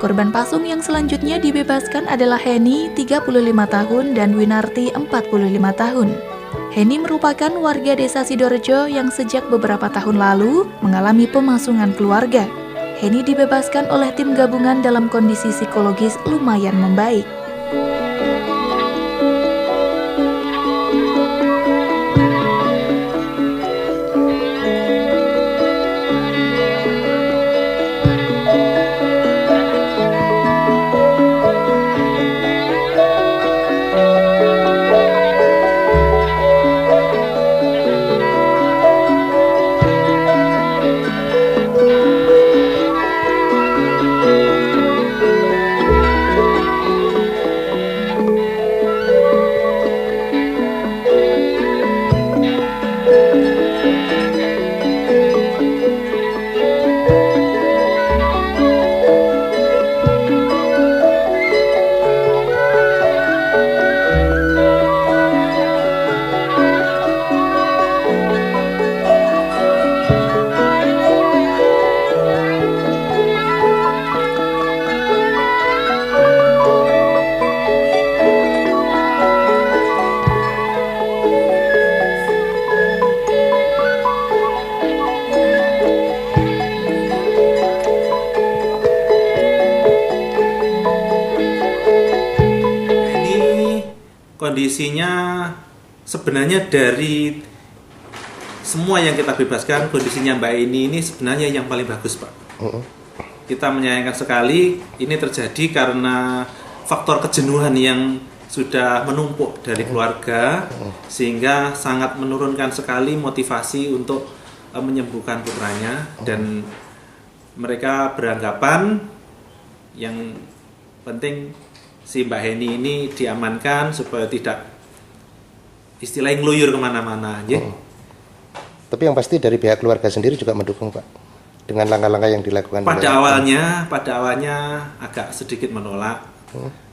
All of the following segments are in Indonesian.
Korban pasung yang selanjutnya dibebaskan adalah Heni, 35 tahun, dan Winarti, 45 tahun. Heni merupakan warga desa Sidorejo yang sejak beberapa tahun lalu mengalami pemasungan keluarga. Heni dibebaskan oleh tim gabungan dalam kondisi psikologis lumayan membaik. Kondisinya sebenarnya dari semua yang kita bebaskan, kondisinya Mbak ini sebenarnya yang paling bagus, Pak. Kita menyayangkan sekali ini terjadi karena faktor kejenuhan yang sudah menumpuk dari keluarga, sehingga sangat menurunkan sekali motivasi untuk menyembuhkan putranya, dan mereka beranggapan yang penting si Mbak Heni ini diamankan supaya tidak istilahnya ngeluyur kemana-mana. Tapi yang pasti dari pihak keluarga sendiri juga mendukung, Pak, dengan langkah-langkah yang dilakukan. Pada awalnya agak sedikit menolak,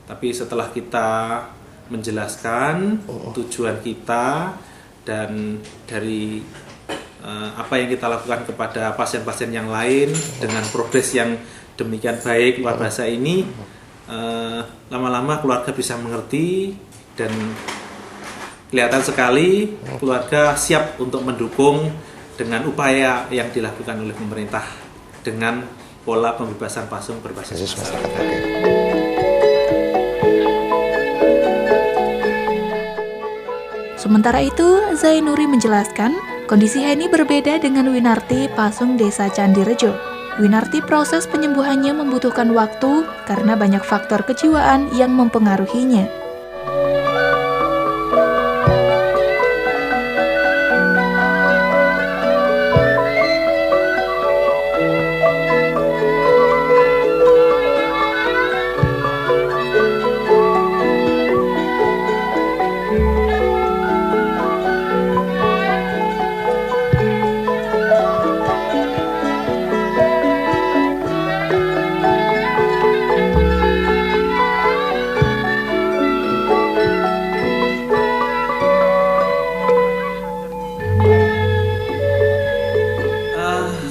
tapi setelah kita menjelaskan tujuan kita dan dari apa yang kita lakukan kepada pasien-pasien yang lain dengan progres yang demikian baik luar biasa ini, lama-lama keluarga bisa mengerti dan kelihatan sekali keluarga siap untuk mendukung dengan upaya yang dilakukan oleh pemerintah dengan pola pembebasan pasung berbasis masyarakat. Sementara itu, Zainuri menjelaskan, kondisi Heni berbeda dengan Winarti pasung desa Candirejo. Winarti proses penyembuhannya membutuhkan waktu karena banyak faktor kejiwaan yang mempengaruhinya.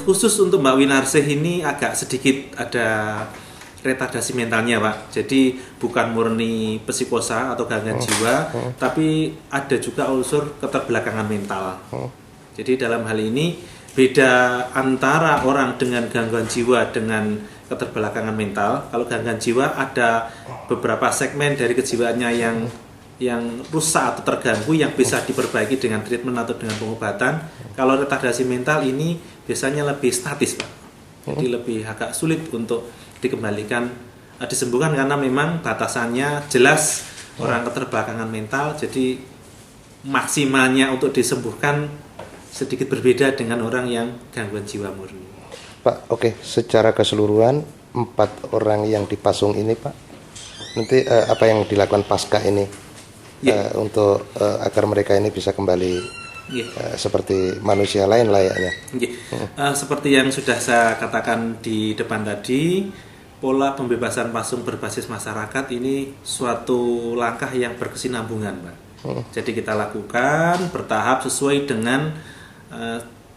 Khusus untuk Mbak Winarsih ini agak sedikit ada retardasi mentalnya, Pak. Jadi bukan murni psikosa atau gangguan jiwa, tapi ada juga unsur keterbelakangan mental. Jadi dalam hal ini beda antara orang dengan gangguan jiwa dengan keterbelakangan mental. Kalau gangguan jiwa ada beberapa segmen dari kejiwaannya yang rusak atau terganggu yang bisa diperbaiki dengan treatment atau dengan pengobatan. Kalau retardasi mental ini biasanya lebih statis, Pak. Jadi lebih agak sulit untuk dikembalikan, disembuhkan karena memang batasannya jelas. Orang keterbelakangan mental, jadi maksimalnya untuk disembuhkan sedikit berbeda dengan orang yang gangguan jiwa murni. Pak, oke, secara keseluruhan 4 orang yang dipasung ini, Pak, nanti apa yang dilakukan pasca ini? Untuk agar mereka ini bisa kembali seperti manusia lain layaknya. Seperti yang sudah saya katakan di depan tadi, pola pembebasan pasung berbasis masyarakat ini suatu langkah yang berkesinambungan, Pak. Jadi kita lakukan bertahap sesuai dengan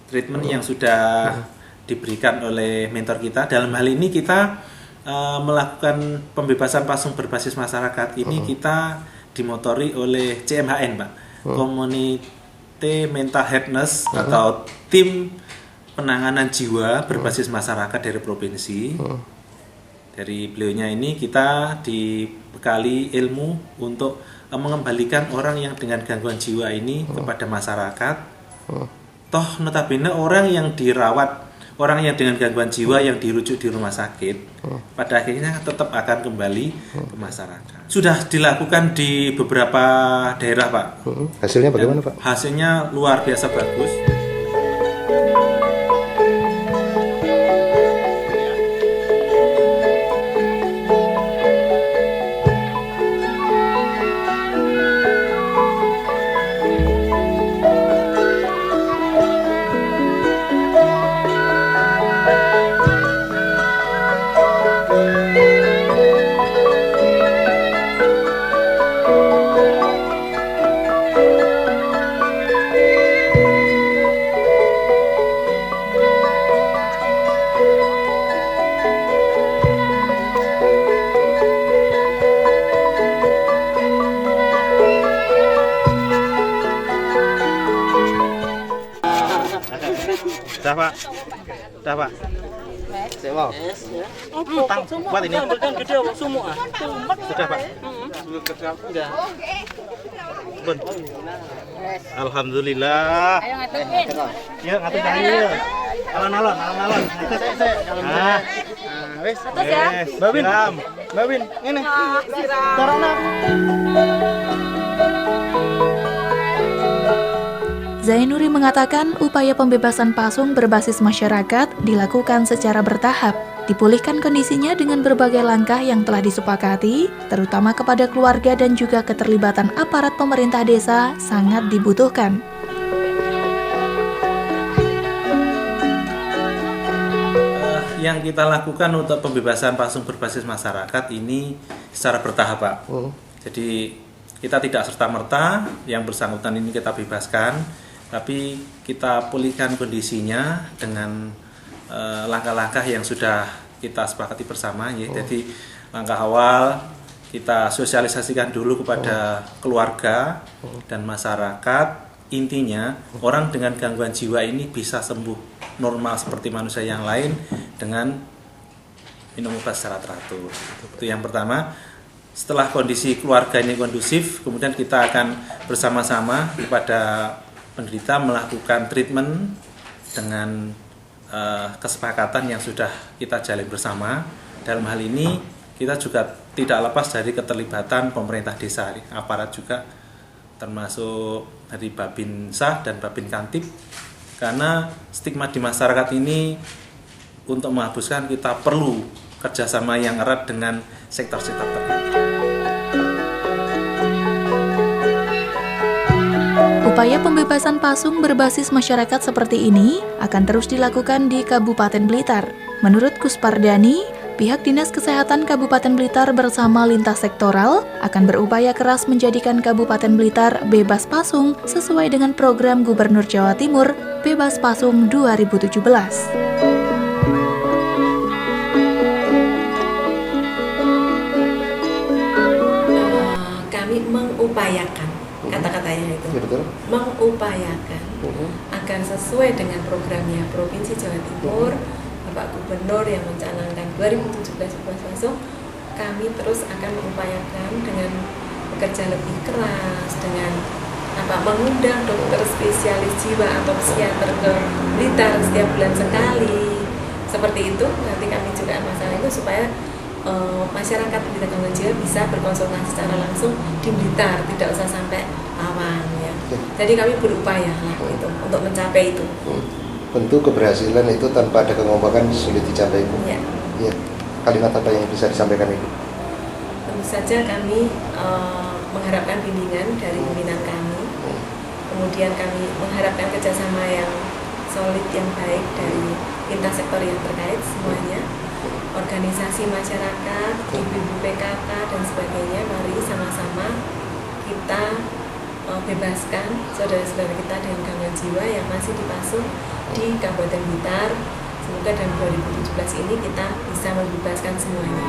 treatment yang sudah diberikan oleh mentor kita. Dalam hal ini kita melakukan pembebasan pasung berbasis masyarakat ini kita dimotori oleh CMHN, Pak. Community Mental Healthness atau tim penanganan jiwa berbasis masyarakat dari provinsi. Dari beliaunya ini kita dibekali ilmu untuk mengembalikan orang yang dengan gangguan jiwa ini kepada masyarakat. Toh notabene orang yang dirawat, orang yang dengan gangguan jiwa yang dirujuk di rumah sakit, pada akhirnya tetap akan kembali ke masyarakat. Sudah dilakukan di beberapa daerah, Pak. Hasilnya bagaimana, Pak? Hasilnya luar biasa bagus. Dah Pak, dah Pak. Sewa. Tang, buat ini. Sudah Pak. Sudah. Bun. Alhamdulillah. Ya ngatur ayo. Alon-alon. Nah, wis. Mbak Win, ini. Corona. Zainuri mengatakan upaya pembebasan pasung berbasis masyarakat dilakukan secara bertahap. Dipulihkan kondisinya dengan berbagai langkah yang telah disepakati, terutama kepada keluarga dan juga keterlibatan aparat pemerintah desa sangat dibutuhkan. Yang kita lakukan untuk pembebasan pasung berbasis masyarakat ini secara bertahap, Pak. Jadi kita tidak serta-merta yang bersangkutan ini kita bebaskan, tapi kita pulihkan kondisinya dengan langkah-langkah yang sudah kita sepakati bersama, ya. Jadi langkah awal kita sosialisasikan dulu kepada keluarga dan masyarakat. Intinya orang dengan gangguan jiwa ini bisa sembuh normal seperti manusia yang lain dengan minum obat secara teratur. Itu yang pertama. Setelah kondisi keluarga ini kondusif, kemudian kita akan bersama-sama kepada penderita melakukan treatment dengan kesepakatan yang sudah kita jalin bersama. Dalam hal ini kita juga tidak lepas dari keterlibatan pemerintah desa, aparat juga, termasuk dari Babinsa dan Babin Kantip, karena stigma di masyarakat ini untuk menghapuskan kita perlu kerjasama yang erat dengan sektor-sektor terkait. Upaya pembebasan pasung berbasis masyarakat seperti ini akan terus dilakukan di Kabupaten Blitar. Menurut Kuspardani, pihak Dinas Kesehatan Kabupaten Blitar bersama lintas sektoral akan berupaya keras menjadikan Kabupaten Blitar bebas pasung sesuai dengan program Gubernur Jawa Timur Bebas Pasung 2017. Kami mengupayakan, kata-katanya itu, mengupayakan agar sesuai dengan programnya Provinsi Jawa Timur, Bapak Gubernur yang mencanangkan 2017 bebas pasung, kami terus akan mengupayakan dengan bekerja lebih keras, dengan mengundang dokter spesialis jiwa atau psikiater ke Blitar setiap bulan sekali. Seperti itu, nanti kami juga masalah itu supaya masyarakat penderita gangguan jiwa bisa berkonsultasi secara langsung di Blitar, tidak usah sampai lawan, ya. Jadi kami berupaya lah itu untuk mencapai itu. Tentu keberhasilan itu tanpa ada kekompakan sulit dicapai, Bu. Ya. Ya. Kalimat apa yang bisa disampaikan, Ibu? Tentu saja kami mengharapkan bimbingan dari pimpinan kami. Kemudian kami mengharapkan kerjasama yang solid, yang baik dari lintas sektor yang terkait semuanya, organisasi masyarakat, ibu-ibu PKK dan sebagainya. Mari sama-sama kita bebaskan saudara-saudara kita dengan gangguan jiwa yang masih dipasung di Kabupaten Blitar Semoga dalam 2017 ini kita bisa membebaskan semuanya.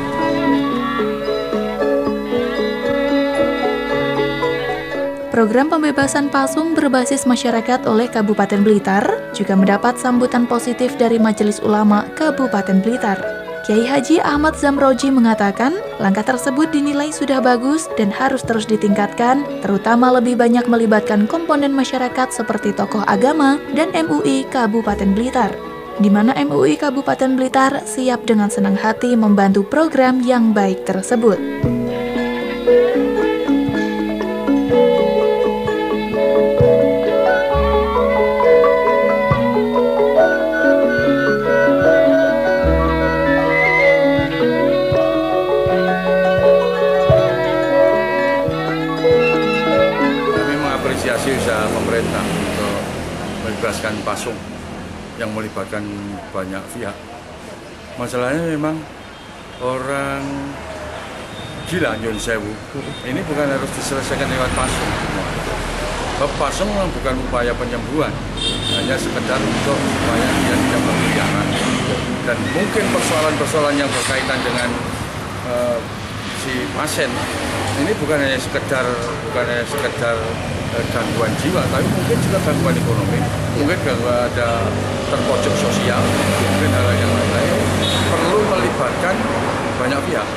Program pembebasan pasung berbasis masyarakat oleh Kabupaten Blitar juga mendapat sambutan positif dari Majelis Ulama Kabupaten Blitar. Kiai Haji Ahmad Zamroji mengatakan, langkah tersebut dinilai sudah bagus dan harus terus ditingkatkan, terutama lebih banyak melibatkan komponen masyarakat seperti tokoh agama dan MUI Kabupaten Blitar, di mana MUI Kabupaten Blitar siap dengan senang hati membantu program yang baik tersebut. Apresiasi usaha pemerintah untuk membebaskan pasung yang melibatkan banyak pihak. Masalahnya memang orang gila nyun sewu ini bukan harus diselesaikan lewat pasung. Pasung bukan upaya penyembuhan, hanya sekedar untuk supaya dia tidak berkeliaran. Dan mungkin persoalan-persoalan yang berkaitan dengan si pasien ini bukan hanya sekedar gangguan jiwa, tapi mungkin juga gangguan ekonomi, mungkin gangguan ada terpojok sosial, mungkin hal yang lain-lain. Perlu melibatkan banyak pihak,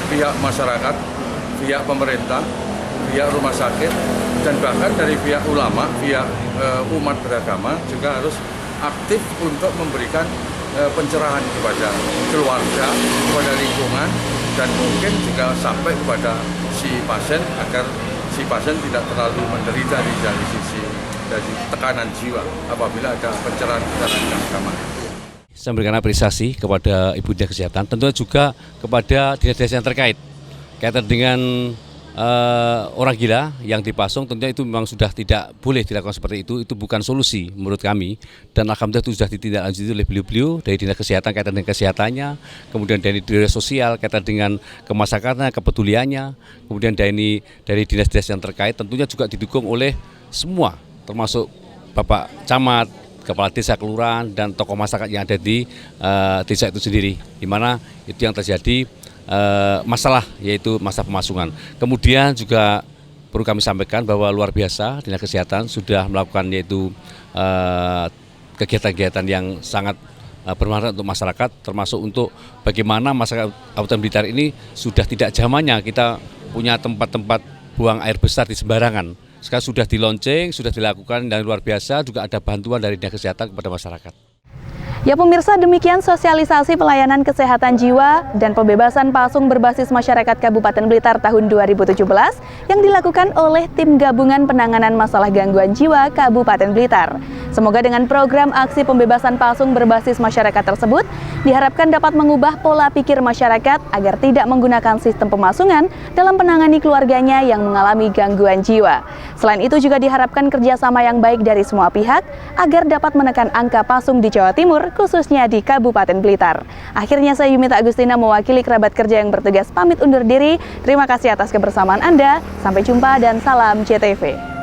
pihak masyarakat, pihak pemerintah, pihak rumah sakit, dan bahkan dari pihak ulama, pihak umat beragama juga harus aktif untuk memberikan pencerahan kepada keluarga, kepada lingkungan, dan mungkin juga sampai kepada si pasien agar si pasien tidak terlalu menderita dari sisi tekanan jiwa apabila ada pencerahan agama. Saya memberikan apresiasi kepada Ibu Dinas Kesehatan, tentunya juga kepada dinas-dinas yang terkait kaitan dengan orang gila yang dipasung. Tentunya itu memang sudah tidak boleh dilakukan seperti itu bukan solusi menurut kami, dan alhamdulillah itu sudah ditindaklanjuti oleh beliau-beliau dari dinas kesehatan kaitan dengan kesehatannya, kemudian dari dinas sosial kaitan dengan kemasyarakatan, kepeduliannya, kemudian dari dinas-dinas yang terkait, tentunya juga didukung oleh semua, termasuk Bapak Camat, Kepala Desa, Kelurahan, dan tokoh masyarakat yang ada di desa itu sendiri, di mana itu yang terjadi masalah, yaitu masalah pemasungan. Kemudian juga perlu kami sampaikan bahwa luar biasa Dinas Kesehatan sudah melakukan yaitu kegiatan-kegiatan yang sangat bermanfaat untuk masyarakat, termasuk untuk bagaimana masyarakat Kabupaten Blitar ini sudah tidak zamannya kita punya tempat-tempat buang air besar di sembarangan. Sekarang sudah dilonceng, sudah dilakukan, dan luar biasa juga ada bantuan dari Dinas Kesehatan kepada masyarakat. Ya pemirsa, demikian sosialisasi pelayanan kesehatan jiwa dan pembebasan pasung berbasis masyarakat Kabupaten Blitar tahun 2017 yang dilakukan oleh Tim Gabungan Penanganan Masalah Gangguan Jiwa Kabupaten Blitar. Semoga dengan program aksi pembebasan pasung berbasis masyarakat tersebut diharapkan dapat mengubah pola pikir masyarakat agar tidak menggunakan sistem pemasungan dalam menangani keluarganya yang mengalami gangguan jiwa. Selain itu juga diharapkan kerjasama yang baik dari semua pihak agar dapat menekan angka pasung di Jawa Timur, khususnya di Kabupaten Blitar. Akhirnya saya Yumita Agustina mewakili kerabat kerja yang bertugas pamit undur diri. Terima kasih atas kebersamaan Anda. Sampai jumpa dan salam JTV.